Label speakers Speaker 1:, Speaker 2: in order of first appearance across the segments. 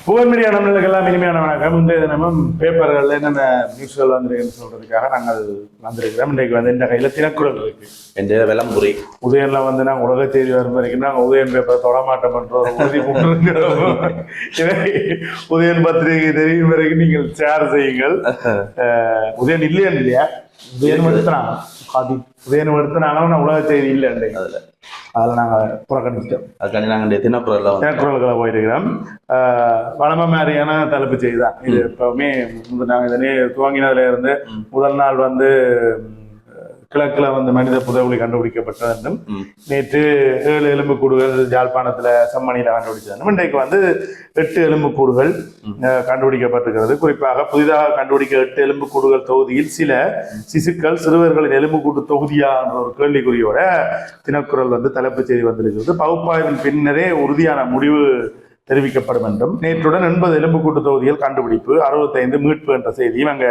Speaker 1: புகழ்மீடியா நம்மளுக்கெல்லாம் இனிமையான வணக்கம். இன்றைய தினமும் பேப்பர்கள் என்னென்ன நியூஸ்கள் வந்திருக்குன்னு சொல்றதுக்காக நாங்கள் வந்திருக்கிறோம். இன்றைக்கு வந்து இந்த கையில் தினக்குறள் இருக்கு.
Speaker 2: என்ற விளம்புரி
Speaker 1: உதயன்ல வந்து நாங்கள் உலக செய்தி வரும் வரைக்கும் நாங்கள் உதயன் பேப்பரை தொடமாட்டம் பண்ற ஒரு உறுதி கொண்டிருக்கிறோம். உதயன் பத்திரிகை தெரியும் வரைக்கும் நீங்கள் ஷேர் செய்யுங்கள். உதயன் இல்லையா உதயன் எடுத்துனாங்க உதயன் எடுத்துனாங்கன்னா உலக செய்தி இல்லை அன்றைக்கு அதில் நாங்கள் புறக்கணிச்சிட்டோம்.
Speaker 2: அதுக்காண்டி நாங்கள் தினக்குறள்களை
Speaker 1: போயிருக்கிறோம். வளம மாதிரியான தலைப்பு செய்தி தான் இது. எப்பவுமே நாங்கள் இதனே துவங்கினதுல இருந்து முதல் நாள் வந்து கிழக்குல வந்து மனித புதைகுழி கண்டுபிடிக்கப்பட்டது என்றும், நேற்று 7 எலும்புக்கூடுகள் யாழ்ப்பாணத்துல செம்மணியில கண்டுபிடிச்சது. இன்றைக்கு வந்து 8 எலும்புக்கூடுகள் கண்டுபிடிக்கப்பட்டிருக்கிறது. குறிப்பாக புதிதாக கண்டுபிடிக்க 8 எலும்புக்கூடுகள் தொகுதியில் சில சிசுக்கள் சிறுவர்களின் எலும்புக்கூட்டு தொகுதியா என்ற ஒரு கேள்விக்குறியோட தினக்குறள் வந்து தலைப்பு செய்தி வந்திருக்கிறது. பகுப்பாய்வின் பின்னரே உறுதியான முடிவு தெரிவிக்கப்படும் என்றும், நேற்றுடன் 80 எலும்புக்கூட்டு தொகுதிகள் கண்டுபிடிப்பு, 65 மீட்பு என்ற செய்தியும் அங்க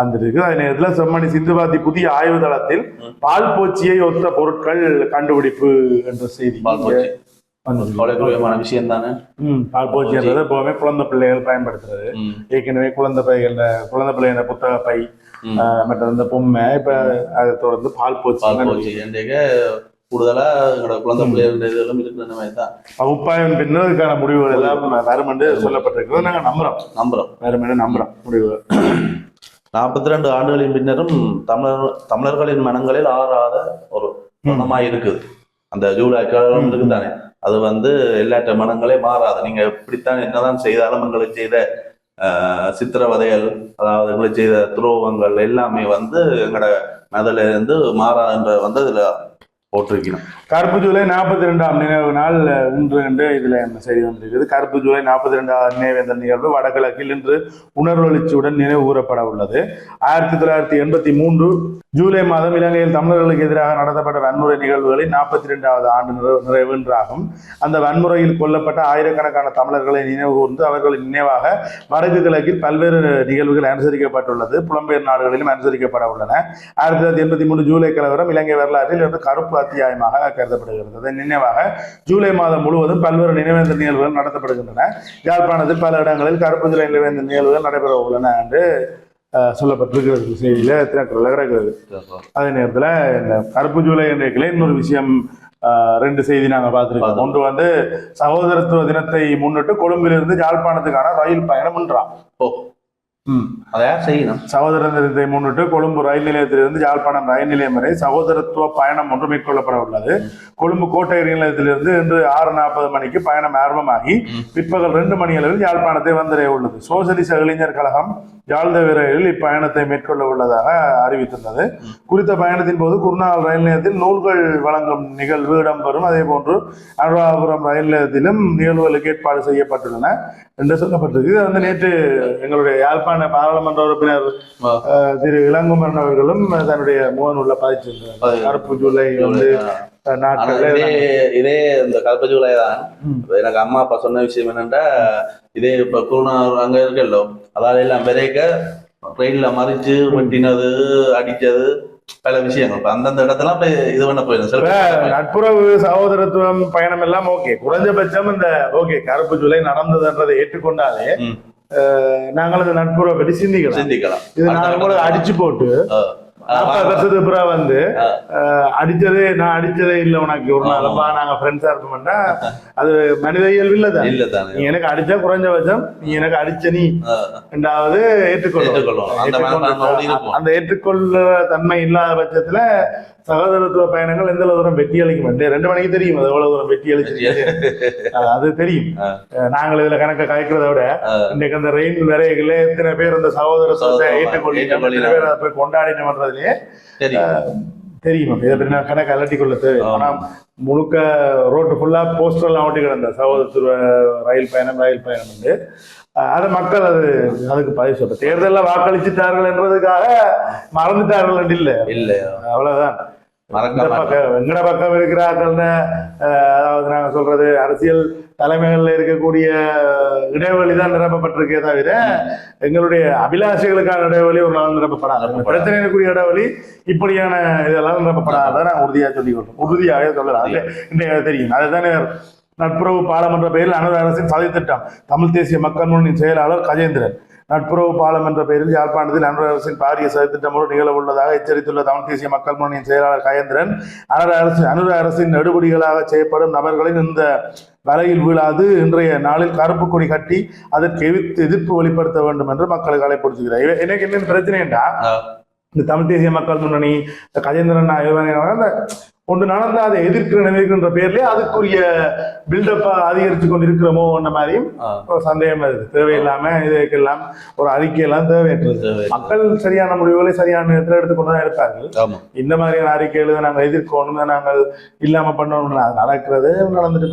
Speaker 1: வந்திருக்கு. அதே நேரத்தில் செம்மணி சிந்துவாத்தி புதிய ஆய்வு தளத்தில் பால் பூச்சியை ஒத்த பொருட்கள் கண்டுபிடிப்பு என்ற செய்தி
Speaker 2: விஷயம் தானே.
Speaker 1: பால் பூச்சின்றது எப்பவுமே குழந்தை பிள்ளைகள் பயன்படுத்துறது. ஏற்கனவே குழந்தை பிள்ளைகள புத்தக பை மற்ற இந்த பொம்மை, இப்ப அதை தொடர்ந்து பால் பூச்சி
Speaker 2: கூடுதலா குழந்தை பிள்ளைகள் இருக்கிற மாதிரி தான்
Speaker 1: பகுப்பாய்வின் பின்னர் இதுக்கான முடிவுகள் எல்லாம் வரும் என்று சொல்லப்பட்டிருக்கிறது. நாங்க நம்புறோம் வேறுமென நம்புறோம் முடிவுகள்.
Speaker 2: 42 ஆண்டுகளின் பின்னரும் தமிழர்களின் மனங்களில் ஆறாத ஒரு மனமா இருக்குது. அந்த ஜூலை கழகம் இருக்குதானே, அது வந்து எல்லாற்ற மனங்களே மாறாது. நீங்க எப்படித்தான் என்னதான் செய்தாலும் எங்களுக்கு செய்த சித்திரவதைகள், அதாவது எங்களுக்கு செய்த துரோகங்கள் எல்லாமே வந்து எங்களோட மனதில இருந்து மாறாதுன்ற வந்து அதுல போட்டிருக்கணும்.
Speaker 1: கருப்பு ஜூலை 42ஆம் நினைவு நாள் இன்று என்று இதுல செய்தி வந்திருக்கிறது. கருப்பு ஜூலை 42ஆம் நினைவேந்தல் நிகழ்வு வடகிழக்கில் இன்று உணர்வெழுச்சியுடன் நினைவு கூறப்பட உள்ளது. 1983 ஜூலை மாதம் இலங்கையில் தமிழர்களுக்கு எதிராக நடத்தப்பட்ட வன்முறை நிகழ்வுகளின் 42வது ஆண்டு நிறைவு என்றாகும். அந்த வன்முறையில் கொல்லப்பட்ட ஆயிரக்கணக்கான தமிழர்களை நினைவு கூர்ந்து அவர்களின் நினைவாக வடக்கு கிழக்கில் பல்வேறு நிகழ்வுகள் அனுசரிக்கப்பட்டுள்ளது. புலம்பெயர் நாடுகளிலும் அனுசரிக்கப்பட உள்ளன. 1983 ஜூலை கலவரம் இலங்கை வரலாற்றில் இருந்து கருப்பு அத்தியாயமாக கருதப்படுகிறது. அதன் நினைவாக ஜூலை மாதம் முழுவதும் பல்வேறு நினைவேந்தல் நிகழ்வுகள் நடத்தப்படுகின்றன. யாழ்ப்பாணத்தில் பல இடங்களில் கருப்பு ஜூலை நினைவேந்தல் நிகழ்வுகள் நடைபெற உள்ளன என்று சொல்லப்பட்டிருக்கிறது. செய்தியில தினக்குறள் கிடக்கிறது. அதே நேரத்தில் இந்த கருப்பு ஜூலை என்ற இன்னொரு விஷயம், 2 செய்தி நாங்கள் பார்த்துருக்கோம். ஒன்று வந்து சகோதரத்துவ தினத்தை முன்னிட்டு கொழும்பிலிருந்து யாழ்ப்பாணத்துக்கான ரயில் பயணம் என்றான். சகோதர தினத்தை முன்னிட்டு கொழும்பு ரயில் நிலையத்திலிருந்து யாழ்ப்பாணம் ரயில் நிலையம் வரை சகோதரத்துவ பயணம் ஒன்று மேற்கொள்ளப்பட உள்ளது. கொழும்பு கோட்டை ரயில் நிலையத்திலிருந்து இன்று 6:40 மணிக்கு பயணம் ஆரம்பமாகி பிற்பகல் 2 மணி அளவில் யாழ்ப்பாணத்தை வந்தடைய உள்ளது. சோசலிச இளைஞர் கழகம் யாழ்தவிரையில் இப்பயணத்தை மேற்கொள்ள உள்ளதாக அறிவித்துள்ளது. குறித்த பயணத்தின் போது குருநாகல் ரயில் நிலையத்தில் நூல்கள் வழங்கும் நிகழ்வு இடம்பெறும். அதே போன்று அனுராதபுரம் ரயில் நிலையத்திலும் நிகழ்வுகளுக்கு ஏற்பாடு செய்யப்பட்டுள்ளன என்று சொல்லப்பட்டிருக்கு. இது வந்து நேற்று எங்களுடைய யாழ்ப்பாண பாராளுமன்ற உறுப்பினர் திரு இளங்குமரன் அவர்களும் தன்னுடைய முகநூல்ல பதிச்சிருந்தார். கருப்பு ஜூலை வந்து
Speaker 2: இதே இந்த கருப்பு ஜூலை தான். எனக்கு அம்மா அப்பா சொன்ன விஷயம் என்னன்னா, இதே இப்ப குருணா அங்க இருக்கல்லோ, அதாவது எல்லாம் விரைக்க ட்ரெயின்ல மறிச்சு வெட்டினது அடிச்சது பல விஷயங்கள் அந்தந்த இடத்துல இது பண்ண போயிருந்தேன்.
Speaker 1: நட்புறவு சகோதரத்துவம் பயணம் எல்லாம் ஓகே, குறைஞ்சபட்சம் இந்த ஓகே கருப்பு ஜூலை நடந்ததுன்றதை ஏற்றுக்கொண்டாலே நாங்கள் அந்த நட்புறவை பற்றி சிந்திக்கலாம். இது நாங்கள் கூட அடிச்சு போட்டு 40 வருஷத்துக்கு அப்புறம் வந்து நான் அடிச்சதே இல்லை உனக்கு ஒரு நாளப்பா நாங்க ஃப்ரெண்ட்ஸா இருப்போம்னா அது மனித இயல்பு இல்லதான். நீ எனக்கு அடிச்சா குறைஞ்சபட்சம் நீ எனக்கு அடிச்ச நீ ரெண்டாவது ஏற்றுக்கொள்ளும். அந்த ஏற்றுக்கொள்ள தன்மை இல்லாத பட்சத்துல சகோதரத்துவ பயணங்கள் எந்த தூரம் வெற்றி அளிக்கும் 2 மணிக்கு தெரியும் அது எவ்வளவு தூரம் வெற்றி அளிச்சிருக்கு அது தெரியும். நாங்கள் இதுல கணக்க கலைக்கிறத விட இன்னைக்கு அந்த ரெயின் வரையில எத்தனை பேர் அந்த சகோதரத்துவத்தை ஏற்றுக்கொள்ள போய் கொண்டாடினோம்ன்றதுலயே தெரியும். இதை பற்றி நான் கணக்கு அலட்டி கொள்ள தேவை. ஆனா முழுக்க ரோட்டு ஃபுல்லா போஸ்டர் எல்லாம் ஓட்டி கிடந்த சகோதரத்துவ ரயில் பயணம் வந்து அதை மக்கள் அதுக்கு பதிவு சொல்ற தேர்தலில் வாக்களிச்சுட்டார்கள் என்றதுக்காக மறந்துட்டார்கள் இல்ல அவ்வளவுதான். எங்கட பக்கம் இருக்கிறார்கள்னு அதாவது நாங்க சொல்றது அரசியல் தலைமைகள்ல இருக்கக்கூடிய இடைவெளி தான் நிரப்பப்பட்டிருக்கே தவிர எங்களுடைய அபிலாஷைகளுக்கான இடைவெளி ஒரு நாள் நிரப்பப்படாது. பிரச்சனைக்குரிய இடைவெளி இப்படியான இதெல்லாம் நிரப்பப்படாத நாங்கள் உறுதியாக சொல்லிக் கொள்றோம். உறுதியாக சொல்லலாம். தெரியும் அதுதானே நட்புறவு பாலம் என்ற பெயரில் அனுர அரசின் சதித்திட்டம். தமிழ் தேசிய மக்கள் முன்னணியின் செயலாளர் கஜேந்திரன். நட்புறவு பாலம் என்ற பெயரில் யாழ்ப்பாணத்தில் அனுர அரசின் பாரிய சதித்திட்டம் ஒன்று நிகழ உள்ளதாக எச்சரித்துள்ள தமிழ் தேசிய மக்கள் முன்னணியின் செயலாளர் கஜேந்திரன், அனுர அரசின் நெடுபடிகளாக செய்யப்படும் நபர்களின் இந்த வலையில் வீழாது இன்றைய நாளில் கருப்பு கொடி கட்டி அதற்கு எதிர்ப்பு வெளிப்படுத்த வேண்டும் என்று மக்களுக்கு அழைப்படுத்துகிறார். எனக்கு என்ன பிரச்சனைடா, இந்த தமிழ் தேசிய மக்கள் முன்னணி கஜேந்திரன் அந்த ஒன்று நடந்தா அதை எதிர்க்கின்ற பேர்லயே அதுக்குரிய பில்டப்பா அதிகரித்து கொண்டு இருக்கிறோமோ அந்த மாதிரியும் ஒரு சந்தேகம் வருது. தேவையில்லாம இதுக்கெல்லாம் ஒரு அறிக்கையெல்லாம் தேவையற்றது. மக்கள் சரியான முடிவுகளை சரியான நேரத்தில் எடுத்துக்கொண்டுதான் இருப்பார்கள். இந்த மாதிரியான அறிக்கைகளை நாங்கள் எதிர்க்கணும், நாங்கள் இல்லாம பண்ணணும், நடக்கிறது நடந்துட்டு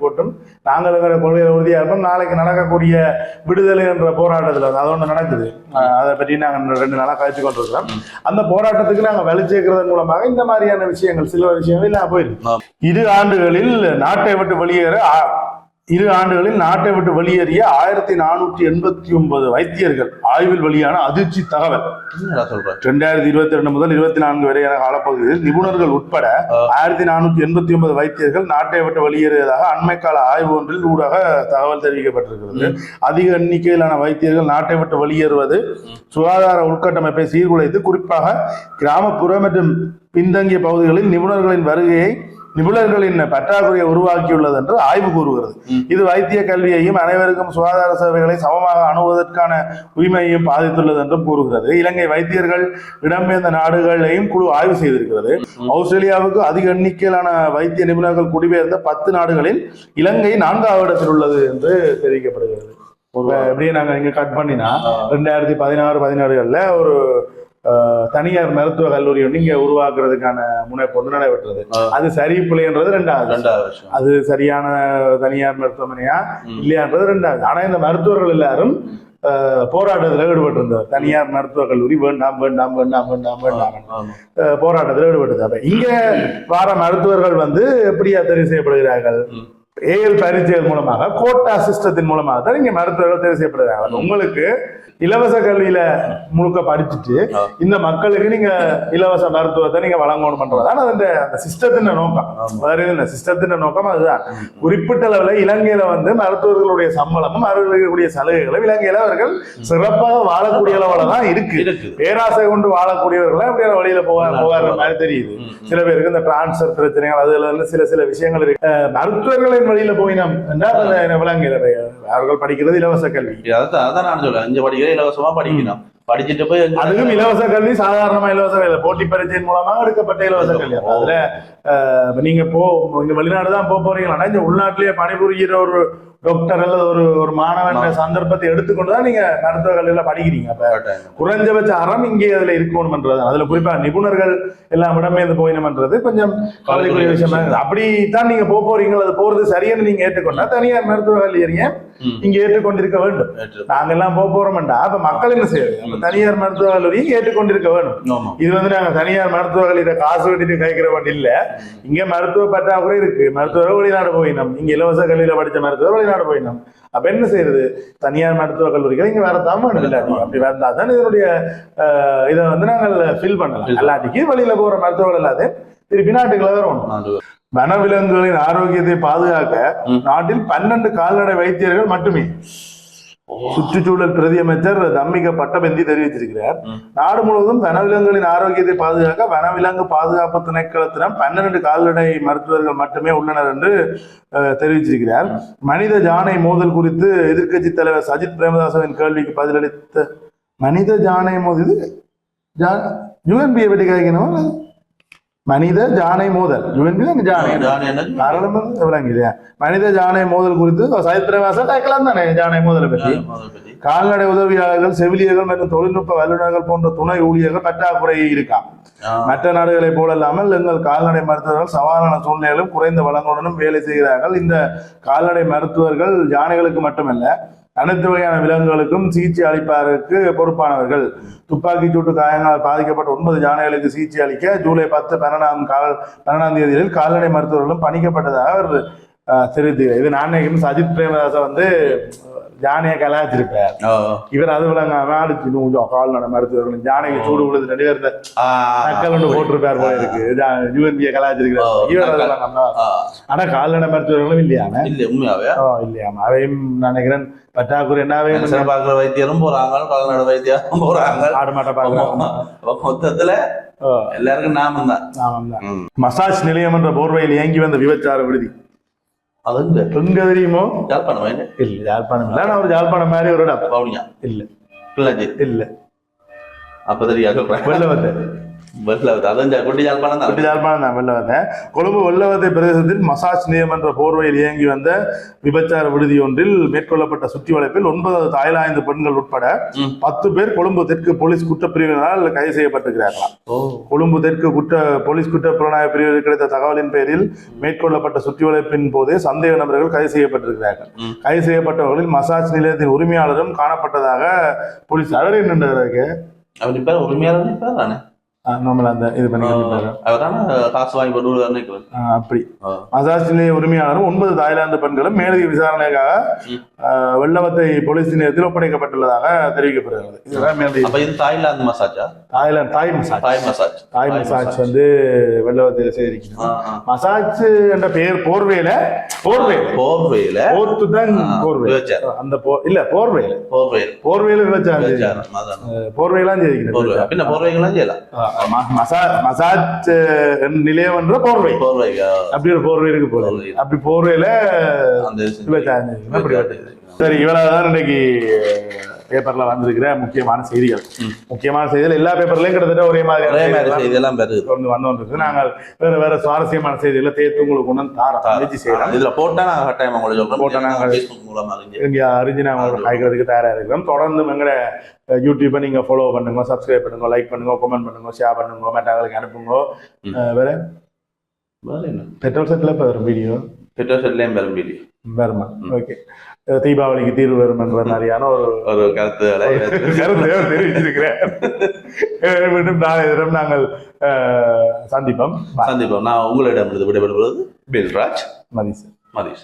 Speaker 1: போட்டும் நாங்கள் கொள்கையில உறுதியா இருப்போம். நாளைக்கு நடக்கக்கூடிய விடுதலை என்ற போராட்டத்தில் அது ஒன்று நடக்குது. அதை பற்றி நாங்கள் 2 நாளாக கழிச்சு கொண்டிருக்கிறோம். அந்த போராட்டத்துக்கு நாங்கள் வலு சேர்க்கிறதன் மூலமாக இந்த மாதிரியான விஷயங்கள் சில விஷயங்கள் இல்லாம போயிருக்கு. 2 ஆண்டுகளில் நாட்டை விட்டு வெளியேறிய 1489 வைத்தியர்கள் ஆய்வில் வெளியான அதிர்ச்சி தகவல். 2022 முதல் 24 வரையான காலப்பகுதியில் நிபுணர்கள் உட்பட 1489 வைத்தியர்கள் நாட்டை விட்டு வெளியேறியதாக அண்மைக்கால ஆய்வு ஒன்றில் ஊடாக தகவல் தெரிவிக்கப்பட்டிருக்கிறது. அதிக எண்ணிக்கையிலான வைத்தியர்கள் நாட்டை விட்டு வெளியேறுவது சுகாதார உள்கட்டமைப்பை சீர்குலைத்து குறிப்பாக கிராமப்புற மற்றும் பின்தங்கிய பகுதிகளில் நிபுணர்களின் பற்றாக்குறையை உருவாக்கியுள்ளது என்று ஆய்வு கூறுகிறது. இது வைத்திய கல்வியையும் அனைவருக்கும் சுகாதார சேவைகளை சமமாக அணுகுவதற்கான உரிமையையும் பாதித்துள்ளது என்றும் கூறுகிறது. இலங்கை வைத்தியர்கள் இடம்பெயர்ந்த நாடுகளையும் குழு ஆய்வு செய்திருக்கிறது. ஆஸ்திரேலியாவுக்கு அதிக எண்ணிக்கையிலான வைத்திய நிபுணர்கள் குடிபெயர்ந்த 10 நாடுகளில் இலங்கை 4வது இடத்தில் உள்ளது என்று தெரிவிக்கப்படுகிறது. எப்படியே நாங்க இங்க கட் பண்ணினா 2016-17 ஒரு தனியார் மருத்துவ கல்லூரி ஒன்று இங்க உருவாக்குறதுக்கான முனைப்பு ஒன்று நடைபெற்றது. அது சரி பிள்ளைன்றது 2வது. அது சரியான தனியார் மருத்துவமனையா இல்லையான்றது 2வது. ஆனா இந்த மருத்துவர்கள் எல்லாரும் போராட்டத்தில் ஈடுபட்டிருந்தார். தனியார் மருத்துவ கல்லூரி வேண்டாம் போராட்டத்தில் ஈடுபட்டது. அப்ப இங்க வார மருத்துவர்கள் எப்படியா தெரிவு செய்யப்படுகிறார்கள்? ஏஎல் பரீட்சைகள் மூலமாக, கோட்டா சிஸ்டத்தின் மூலமாக தான் இங்க மருத்துவர்கள் தெரிவு செய்யப்படுகிறாங்க. உங்களுக்கு இலவச கல்வியில முழுக்க படிச்சுட்டு இந்த மக்களுக்கு நீங்க இலவச மருத்துவத்தை நீங்க வழங்கணும் பண்றதுதான் அந்த சிஸ்டத்தின் நோக்கம். வேற சிஸ்டத்தின் நோக்கம் அதுதான். குறிப்பிட்ட அளவுல இலங்கையில மருத்துவர்களுடைய சம்பளமும் அவர்களுடைய சலுகைகளும் இலங்கையில அவர்கள் சிறப்பாக வாழக்கூடிய அளவுல தான் இருக்கு. பேராசை கொண்டு வாழக்கூடியவர்கள் அப்படியே வழியில போவார் மாதிரி தெரியுது. சில பேருக்கு இந்த டிரான்ஸ்பர் பிரச்சனைகள் அதுல சில விஷயங்கள் இருக்கு. மருத்துவர்களின் வழியில போயினோம் என்றால் விலங்கையில அவர்கள் படிக்கிறது இலவச கல்வி.
Speaker 2: அதான் நான் சொல்றேன், இங்க படிக்கிறது இலவசமா படிக்கணும். படிச்சுட்டு போய்
Speaker 1: அதுவும் இலவச கல்வி, சாதாரணமா இலவச கல்வி, போட்டி பரீட்சையின் மூலமாக எடுக்கப்பட்ட இலவச கல்வி. அதுல நீங்க இங்க வெளிநாடுதான் போறீங்களா, இந்த உள்நாட்டிலேயே பணிபுரிகிற ஒரு டாக்டர் அல்லது ஒரு மாணவன் சந்தர்ப்பத்தை எடுத்துக்கொண்டுதான் நீங்க மருத்துவ கல்வியில படிக்கிறீங்க. அப்ப குறைஞ்சபட்ச அறம் இங்கே அதுல இருக்கணும்ன்றது, அதுல குறிப்பா நிபுணர்கள் எல்லாம் இடமேந்து போயினம்ன்றது கொஞ்சம் கவலைக்குரிய விஷயமா இருக்குது. அப்படித்தான் நீங்க போறீங்களா, அது போறது சரியான நீங்க ஏற்றுக்கொண்டா தனியார் மருத்துவ கல்வியை இங்க ஏற்றுக்கொண்டிருக்க வேண்டும். நாங்க எல்லாம் போறோம்டா அப்ப மக்கள் என்ன செய்யுது, தனியார் மருத்துவ கல்லூரியும் ஏற்றுக்கொண்டிருக்க வேண்டும். இது நாங்க தனியார் மருத்துவ கல்வியில காசு கட்டிட்டு கைக்கிறவன் இல்ல. இங்க மருத்துவ பற்றாக்குறை இருக்கு. மருத்துவர்கள் வெளிநாடு போயினோம், இங்க இலவச கல்வியில படிச்ச மருத்துவர் வெளிநாடு போயினோம். அப்ப என்ன செய்யறது, தனியார் மருத்துவ கல்லூரிகள் இங்க வரத்தாம அப்படி வந்தாதான் இதனுடைய இதை நாங்கள் ஃபில் பண்ணலாம். எல்லாத்துக்கும் வெளியில போற மருத்துவர்கள் எல்லாத்தையும் திருப்பி நாட்டுக்குள்ள வரணும். வனவிலங்குகளின் ஆரோக்கியத்தை பாதுகாக்க நாட்டில் 12 கால்நடை வைத்தியர்கள் மட்டுமே. சுற்றுச்சூழல் பிரதி அமைச்சர் தம்மிக பட்டபந்தி தெரிவித்திருக்கிறார். நாடு முழுவதும் வனவிலங்குகளின் ஆரோக்கியத்தை பாதுகாக்க வனவிலங்கு பாதுகாப்பு திணைக்களத்திடம் 12 கால்நடை மருத்துவர்கள் மட்டுமே உள்ளனர் என்று தெரிவிச்சிருக்கிறார். மனித ஜானை மோதல் குறித்து எதிர்க்கட்சி தலைவர் சஜித் பிரேமதாசவின் கேள்விக்கு பதிலளித்த மனித ஜானை மோதல் யூஎன்பியை பற்றி கேட்கணும். மனித ஜானை மோதல் மனித ஜானை மோதல் குறித்து சஜித் பிரேமதாசன் கேட்கலாம் தானே. ஜானை மோதலை பற்றி கால்நடை உதவியாளர்கள், செவிலியர்கள் மற்றும் தொழில்நுட்ப வல்லுநர்கள் போன்ற துணை ஊழியர்கள் பற்றாக்குறை இருக்காம். மற்ற நாடுகளை போல இல்லாமல் எங்கள் கால்நடை மருத்துவர்கள் சவாலான சூழ்நிலையிலும் குறைந்த வளங்களுடனும் வேலை செய்கிறார்கள். இந்த கால்நடை மருத்துவர்கள் யானைகளுக்கு மட்டுமல்ல அனைத்து வகையான விலங்குகளுக்கும் சிகிச்சை அளிப்பதற்கு பொறுப்பானவர்கள். துப்பாக்கி சூட்டு காயங்களால் பாதிக்கப்பட்ட 9 யானைகளுக்கு சிகிச்சை அளிக்க ஜூலை 10, 12ஆம் தேதியில் கால்நடை மருத்துவர்களும் பணிக்கப்பட்டதாக அவர் தெரியுது. இது நான் நினைக்கிறேன் சஜித் பிரேமதாச வந்து ஜானையை கலாச்சிருப்பார். இவர் அது விளங்காம அடிச்சு கொஞ்சம் கால் நட மருத்துவர்கள் ஜானைக்கு சூடு விழுது 2 பேர் நக்கல் ஒன்று போட்டிருப்பார் போல இருக்கு. யூஎன்பியை கலாச்சிருக்கிறார் இவர் அது விளங்காம. ஆனா கால் நட மருத்துவர்களும் இல்லையாம இல்லையாம அவையும் நினைக்கிறேன் பற்றாக்குறை என்னாவே
Speaker 2: பாக்குற வைத்தியரும் போறாங்க, கால்நடை வைத்தியரும் போறாங்க,
Speaker 1: ஆடு மாட்டை பாக்குறாங்க.
Speaker 2: மொத்தத்துல எல்லாருக்கும் நாமம் தான்.
Speaker 1: மசாஜ் நிலையம் என்ற போர்வையில் இயங்கி வந்த விபச்சார விடுதி
Speaker 2: அது
Speaker 1: எங்க தெரியுமோ?
Speaker 2: யாழ்ப்பாணம்
Speaker 1: இல்ல யாழ்ப்பாணம் இல்ல. நான் ஒரு யாழ்ப்பாணம் மாதிரி ஒரு இடம்
Speaker 2: பவுனியா
Speaker 1: இல்ல
Speaker 2: பிள்ளைச்சி
Speaker 1: இல்ல
Speaker 2: அப்ப தெரியா சொல்றேன். வெள்ளவத்தை அதான் குட்டி யாழ்ப்பாணம் தான்.
Speaker 1: யாழ்ப்பாணம் தான் வெள்ளவத்தை. கொழும்பு வெள்ளவத்தை பிரதேசத்தில் மசாஜ் நிலையம் என்ற போர்வையில் இயங்கி வந்த விபச்சார விடுதி ஒன்றில் மேற்கொள்ளப்பட்ட சுற்றி வளைப்பில் 9 தாய்லாந்து பெண்கள் உட்பட 10 பேர் கொழும்பு தெற்கு போலீஸ் குற்றப்பிரிவினரால் கைது செய்யப்பட்டிருக்கிறார்களாம். கொழும்பு தெற்கு போலீஸ் குற்றப்புலனாய்வு பிரிவில் கிடைத்த தகவலின் பேரில் மேற்கொள்ளப்பட்ட சுற்றி வளைப்பின் போதே சந்தேக நபர்கள் கைது செய்யப்பட்டிருக்கிறார்கள். கைது செய்யப்பட்டவர்களில் மசாஜ் நிலையத்தின் உரிமையாளரும் காணப்பட்டதாக போலீஸ் அவரே நின்றுருக்கு.
Speaker 2: அவர் இப்ப உரிமையாளர் தானே
Speaker 1: நம்மள அந்த இது பண்ணி
Speaker 2: காசு வாங்கி போட்டு
Speaker 1: அப்படி மசாஜ் நிலைய உரிமையாளரும் 9 தாய்லாந்து பெண்களும் மேலதிக விசாரணைக்காக வெள்ளவத்தை போலீஸ் நிலையத்தில் ஒப்படைக்கப்பட்டுள்ளதாக தெரிவிக்கப்படுகிறது.
Speaker 2: இது தாய்லாந்து மசாஜா?
Speaker 1: தாய் மசாஜ் வந்து வெள்ளவத்தையில செய்திருக்கணும். மசாஜ் என்ற பெயர் போர்வையில போர்த்துதான் போர்வை அந்த இல்ல போர்வையில விபச்சாரம் போர்வையெல்லாம் செய்திருக்கணும். மசாஜ் நிலையம் என்ற போர்வை அப்படி ஒரு போர்வை இருக்கு போல. அப்படி போர்வையில சரி இவ்வளவுதான் இன்னைக்கு பேப்பர்ல வந்திருக்கிற முக்கியமான செய்திகள். எல்லா பேப்பர்லயும் கிட்டத்தட்ட ஒரே மாதிரி
Speaker 2: செய்தியெல்லாம்
Speaker 1: வந்து நாங்கள் வேற சுவாரஸ்யமான செய்திகளை தேர்த்து உங்களுக்கு கொண்டு தார முயற்சி செய்யலாம்.
Speaker 2: இதுல போட்டா நாங்க கட்டாயம் உங்களுக்கு
Speaker 1: போட்டா நாங்கள் இங்க அறிஞ்சு நாங்கள் காய்க்கிறதுக்கு தயாரா இருக்கிறோம். தொடர்ந்து எங்களை யூடியூப்பை நீங்க ஃபாலோ பண்ணுங்க, சப்ஸ்கிரைப் பண்ணுங்க, லைக் பண்ணுங்க, கமெண்ட் பண்ணுங்க, ஷேர் பண்ணுங்க, மற்றவங்களுக்கு அனுப்புங்க. வேற பெட்ரோல் செட்ல இப்ப வரும் வீடியோ வருமா? ஓகே, தீபாவளிக்கு தீர்வு வரும் என்ற மாதிரியான ஒரு கருத்துக்களை தெரிவிச்சிருக்கிறேன். மீண்டும் நாளை தினம் நாங்கள் சந்திப்போம்.
Speaker 2: நான் உங்களிடம் விடைபெறுவது பில்ராஜ் மதீஷ்.